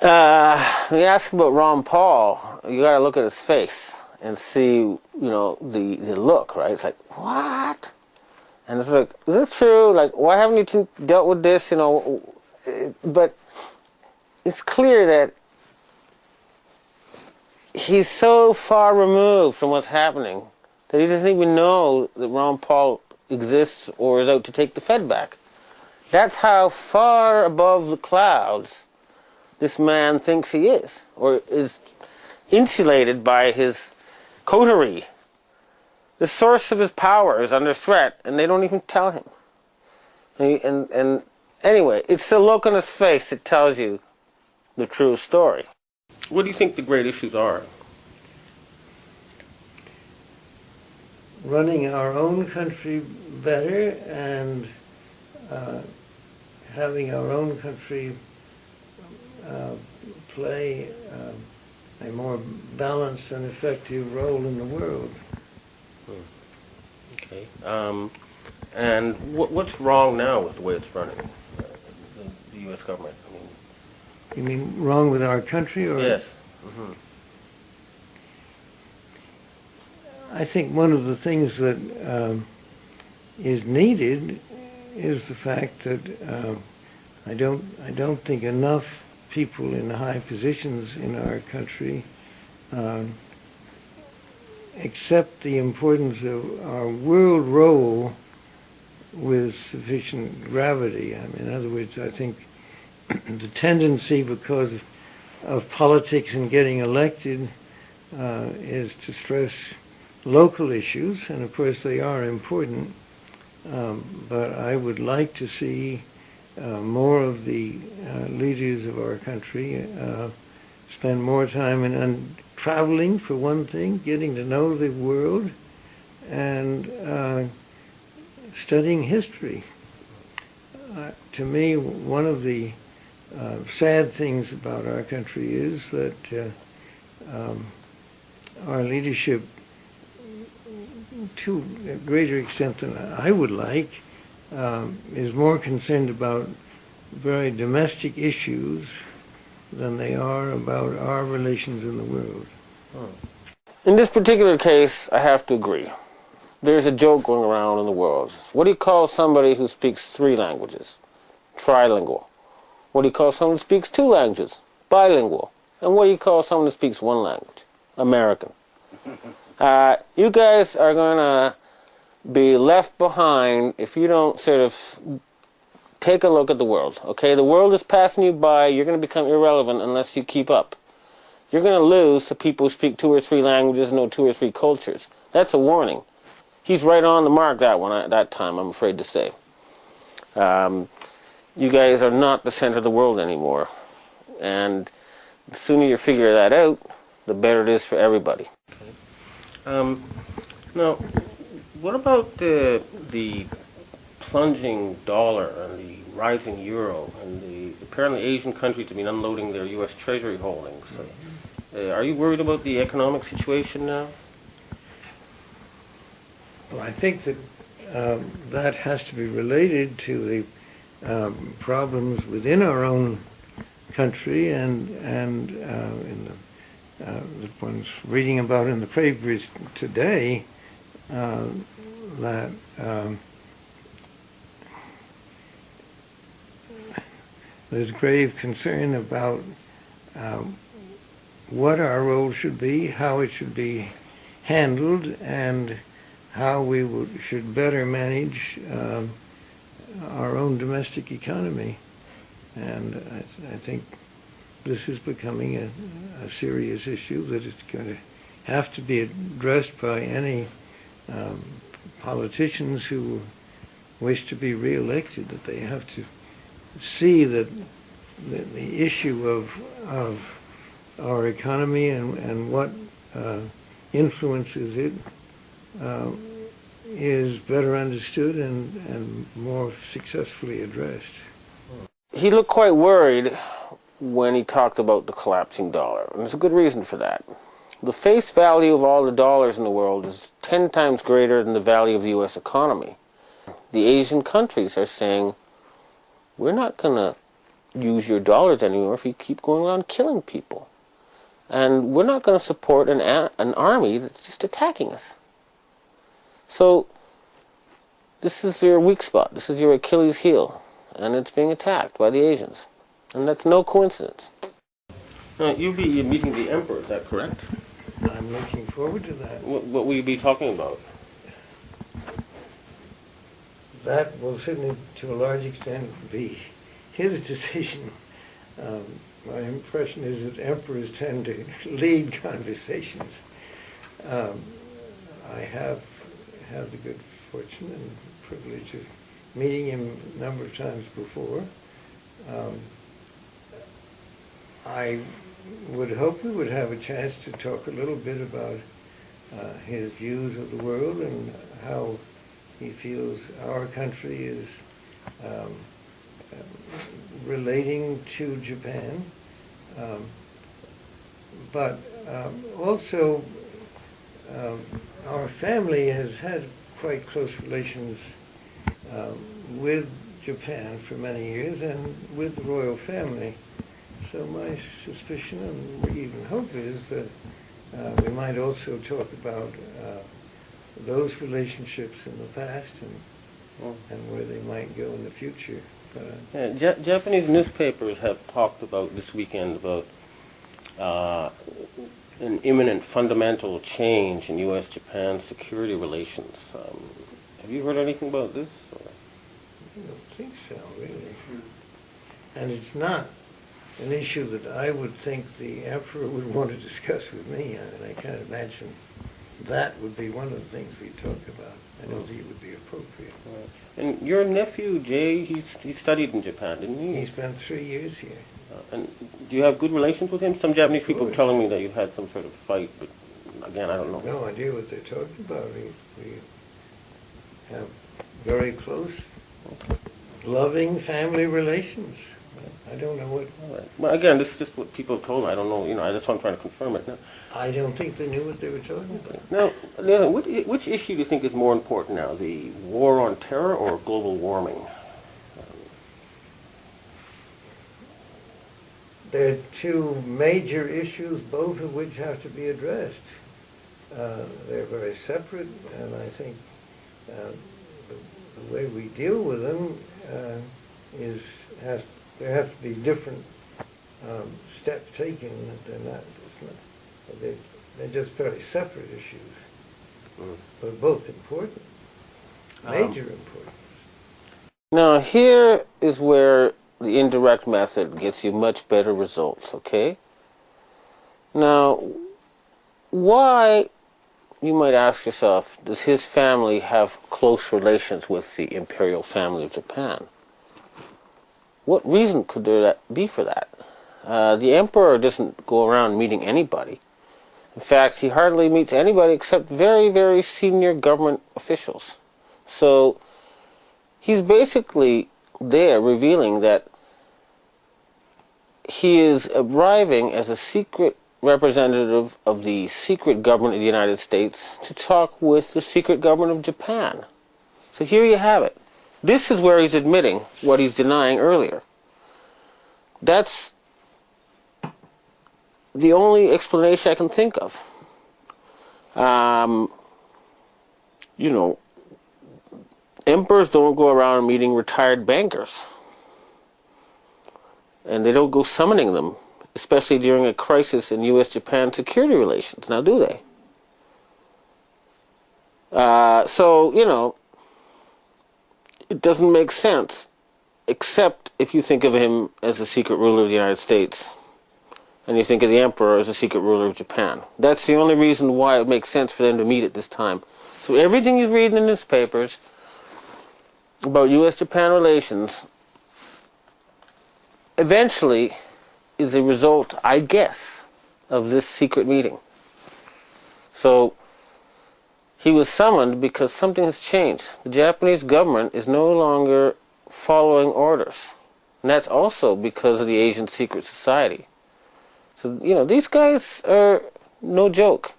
When you ask about Ron Paul, you got to look at his face and see, the look, right? It's like, what? And it's like, is this true? Like, why haven't you dealt with this? But it's clear that he's so far removed from what's happening that he doesn't even know that Ron Paul exists or is out to take the Fed back. That's how far above the clouds this man thinks he is, or is insulated by his coterie. The source of his power is under threat, and they don't even tell him. And anyway, it's the look on his face that tells you the true story. What do you think the great issues are? Running our own country better and having our own country play a more balanced and effective role in the world. Okay. And what's wrong now with the way it's running, the U.S. government? You mean wrong with our country, or? Yes. Mm-hmm. I think one of the things that is needed is the fact that I don't think enough people in high positions in our country accept the importance of our world role with sufficient gravity. In other words, I think the tendency, because of politics and getting elected, is to stress local issues, and of course they are important, but I would like to see more of the leaders of our country spend more time in traveling, for one thing, getting to know the world, and studying history. To me, one of the sad things about our country is that our leadership, to a greater extent than I would like, is more concerned about very domestic issues than they are about our relations in the world. In this particular case, I have to agree. There's a joke going around in the world. What do you call somebody who speaks 3 languages? Trilingual. What do you call someone who speaks 2 languages? Bilingual. And what do you call someone who speaks 1 language? American. You guys are going to be left behind if you don't sort of take a look at the world. Okay, the world is passing you by. You're going to become irrelevant unless you keep up. You're going to lose to people who speak 2 or 3 languages and know 2 or 3 cultures. That's a warning. He's right on the mark, that one, at that time, I'm afraid to say. You guys are not the center of the world anymore. And the sooner you figure that out, the better it is for everybody. Okay. Now, what about the plunging dollar and the rising euro, and apparently Asian countries have been unloading their U.S. Treasury holdings? Are you worried about the economic situation now? Well, I think that that has to be related to the problems within our own country, and in the ones reading about in the papers today, that there's grave concern about what our role should be, how it should be handled, and how we should better manage our own domestic economy. And I think this is becoming a serious issue that is going to have to be addressed by any politicians who wish to be re-elected, that they have to see that the issue of our economy and what influences it is better understood and more successfully addressed. He looked quite worried when he talked about the collapsing dollar, and there's a good reason for that. The face value of all the dollars in the world is 10 times greater than the value of the U.S. economy. The Asian countries are saying, we're not going to use your dollars anymore if you keep going around killing people. And we're not going to support an army that's just attacking us. So this is your weak spot. This is your Achilles heel. And it's being attacked by the Asians. And that's no coincidence. You'll be meeting the Emperor, is that correct? I'm looking forward to that. What will you be talking about? That will certainly, to a large extent, be his decision. My impression is that emperors tend to lead conversations. I have had the good fortune and privilege of meeting him a number of times before. I would hope we would have a chance to talk a little bit about his views of the world and how he feels our country is relating to Japan. But also, our family has had quite close relations with Japan for many years and with the royal family. So my suspicion and even hope is that we might also talk about those relationships in the past and where they might go in the future. Japanese newspapers have talked about this weekend about an imminent fundamental change in U.S.-Japan security relations. Have you heard anything about this? I don't think so, really. And it's not an issue that I would think the Emperor would want to discuss with me. I can't imagine that would be one of the things we talk about. I don't think it would be appropriate. Right. And your nephew, Jay, he studied in Japan, didn't he? He spent 3 years here. And do you have good relations with him? Some Japanese people are telling me that you've had some sort of fight, but again, I don't know. No idea what they're talking about. We have very close, loving family relations. I don't know what... All right. Well, again, this is just what people have told me. I don't know, that's why I'm trying to confirm it. Now, I don't think they knew what they were talking about. Now, which issue do you think is more important now, the war on terror or global warming? There are two major issues, both of which have to be addressed. They're very separate, and I think the way we deal with them there have to be different steps taken. They're just very separate issues, but both important, major importance. Now, here is where the indirect method gets you much better results, okay? Now, why, you might ask yourself, does his family have close relations with the imperial family of Japan? What reason could there be for that? The emperor doesn't go around meeting anybody. In fact, he hardly meets anybody except very, very senior government officials. So he's basically there revealing that he is arriving as a secret representative of the secret government of the United States to talk with the secret government of Japan. So here you have it. This is where he's admitting what he's denying earlier. That's the only explanation I can think of. Emperors don't go around meeting retired bankers. And they don't go summoning them, especially during a crisis in U.S.-Japan security relations. Now, do they? It doesn't make sense, except if you think of him as a secret ruler of the United States, and you think of the emperor as a secret ruler of Japan. That's the only reason why it makes sense for them to meet at this time. So everything you read in the newspapers about U.S.-Japan relations eventually is a result, I guess, of this secret meeting. So he was summoned because something has changed. The Japanese government is no longer following orders. And that's also because of the Asian secret society. So, these guys are no joke.